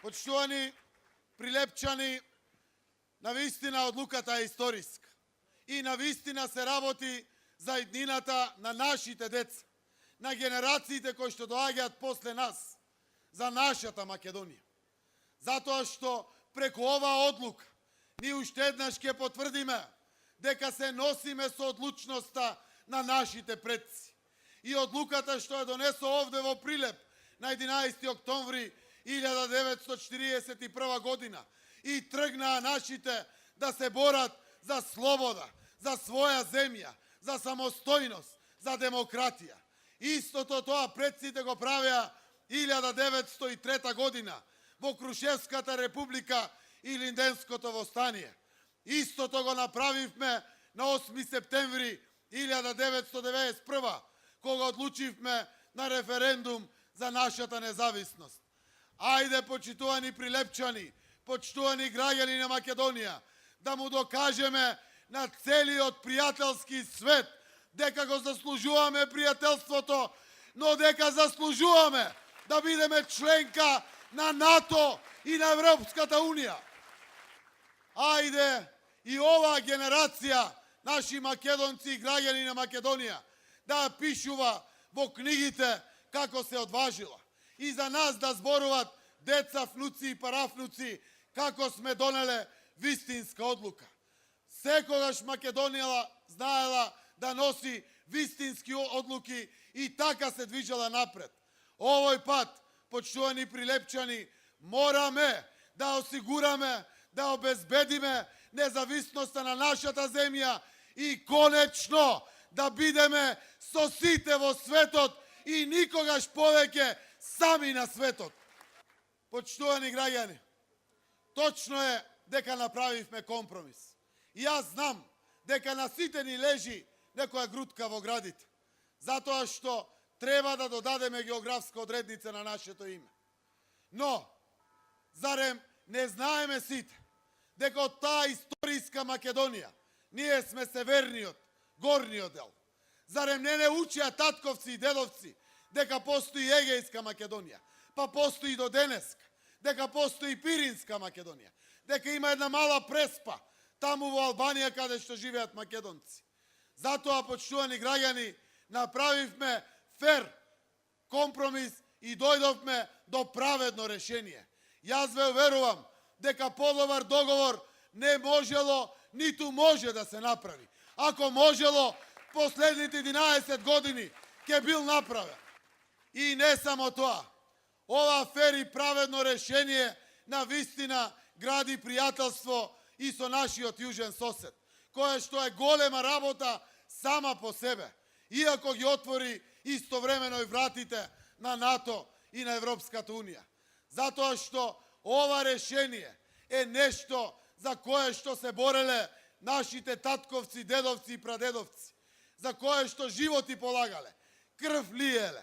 Почитувани прилепчани, навистина одлуката е историска. И навистина се работи за иднината на нашите деца, на генерациите кои што доаѓаат после нас, за нашата Македонија. Затоа што преку оваа одлука ние уште еднаш ќе потврдиме дека се носиме со одлучноста на нашите предци. И одлуката што ја донесо овде во Прилеп на 11. октомври 1941 година и тргнаа нашите да се борат за слобода, за своја земја, за самостојност, за демократија. Истото тоа предците го правеа 1903 година во Крушевската република и Линденското востание. Истото го направивме на 8 септември 1991, кога одлучивме на референдум за нашата независност. Ајде, почитувани прилепчани, почитувани граѓани на Македонија, да му докажеме на целиот пријателски свет дека го заслужуваме пријателството, но дека заслужуваме да бидеме членка на НАТО и на Европската Унија. Ајде и оваа генерација, наши македонци и граѓани на Македонија, да пишува во книгите како се одважила. И за нас да зборуваат деца, внуци и парафнуци како сме донеле вистинска одлука. Секогаш Македонија знаела да носи вистински одлуки и така се движела напред. Овој пат, почитувани прилепчани, мораме да осигураме, да обезбедиме независноста на нашата земја и конечно да бидеме со сите во светот и никогаш повеќе сами на светот. Почитувани граѓани, точно е дека направивме компромис. И јас знам дека на сите ни лежи некоја грудка во градите, затоа што треба да додадеме географска одредница на нашето име. Но, зарем не знаеме сите дека од таа историска Македонија ние сме северниот, горниот дел? Зарем не учеа татковци и дедовци дека постои Егејска Македонија, па постои до денеска, дека постои Пиринска Македонија, дека има една мала преспа таму во Албанија каде што живеат македонци. Затоа, почитувани граѓани, направивме фер компромис и дојдовме до праведно решение. Јас ве уверувам дека подобар договор не можело, ниту може да се направи. Ако можело, последните 11 години ќе бил направен. И не само тоа. Ова фер и праведно решение на вистина гради пријателство и со нашиот јужен сосед, која што е голема работа сама по себе, иако ги отвори истовремено и вратите на НАТО и на Европската Унија. Затоа што ова решение е нешто за кое што се бореле нашите татковци, дедовци и прадедовци, за кое што животи полагале, крв лиеле.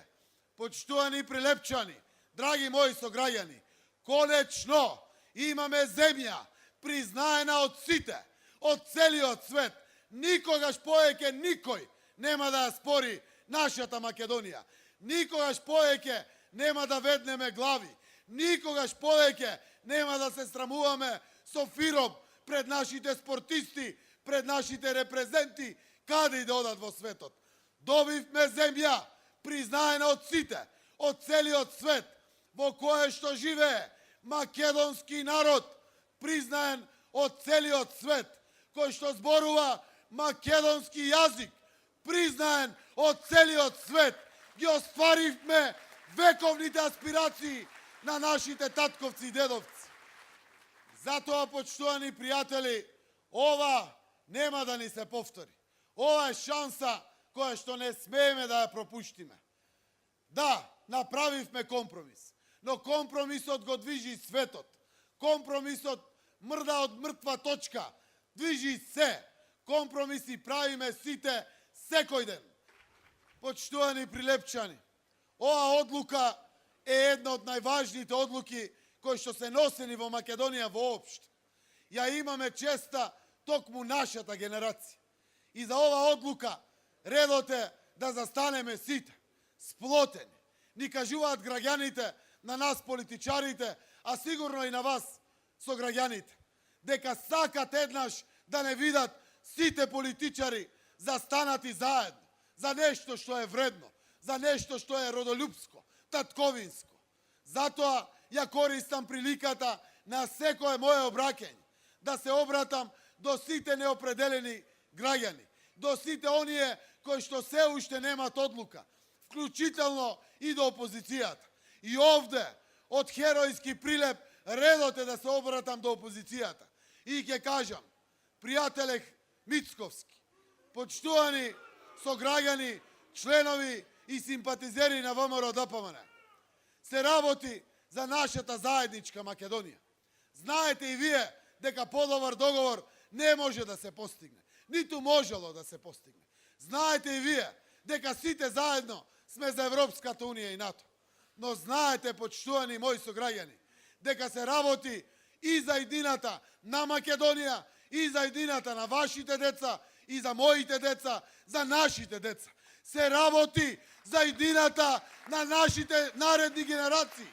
Почитувани прилепчани, драги мои сограѓани, конечно имаме земја признаена од сите, од целиот свет. Никогаш повеќе никој нема да ја спори нашата Македонија. Никогаш повеќе нема да веднеме глави. Никогаш повеќе нема да се срамуваме со фиром пред нашите спортисти, пред нашите репрезенти, каде и да одат во светот. Добивме земја признаена од сите, од целиот свет, во кое што живее македонски народ, признаен од целиот свет, кој што зборува македонски јазик, признаен од целиот свет. Ги остваривме вековните аспирации на нашите татковци и дедовци. Затоа, почитувани пријатели, ова нема да ни се повтори. Ова е шанса која што не смееме да ја пропуштиме. Да, направивме компромис, но компромисот го движи светот. Компромисот мрда од мртва точка, движи се. Компромиси правиме сите секој ден. Почитувани прилепчани, ова одлука е една од најважните одлуки кои што се носени во Македонија воопшто. Ја имаме честа токму нашата генерација. И за ова одлука редот е да застанеме сите, сплотени. Ни кажуваат граѓаните на нас политичарите, а сигурно и на вас, сограѓаните, дека сакат еднаш да не видат сите политичари застанати заедно за нешто што е вредно, за нешто што е родолюбско, татковинско. Затоа ја користам приликата на секое мое обраќање да се обратам до сите неопределени граѓани, до сите оние кои што се уште немат одлука, вклучително и до опозицијата. И овде, од херојски прилеп, редот е да се обратам до опозицијата. И ќе кажам, пријателе Мицковски, почтувани сограѓани, членови и симпатизери на ВМРО ДПМН, се работи за нашата заедничка Македонија. Знаете и вие дека подобар договор не може да се постигне, ниту можело да се постигне. Знаете и вие дека сите заедно сме за Европската унија и НАТО. Но знаете, почтувани мои сограѓани, дека се работи и за иднината на Македонија, и за иднината на вашите деца, и за моите деца, за нашите деца. Се работи за иднината на нашите наредни генерации.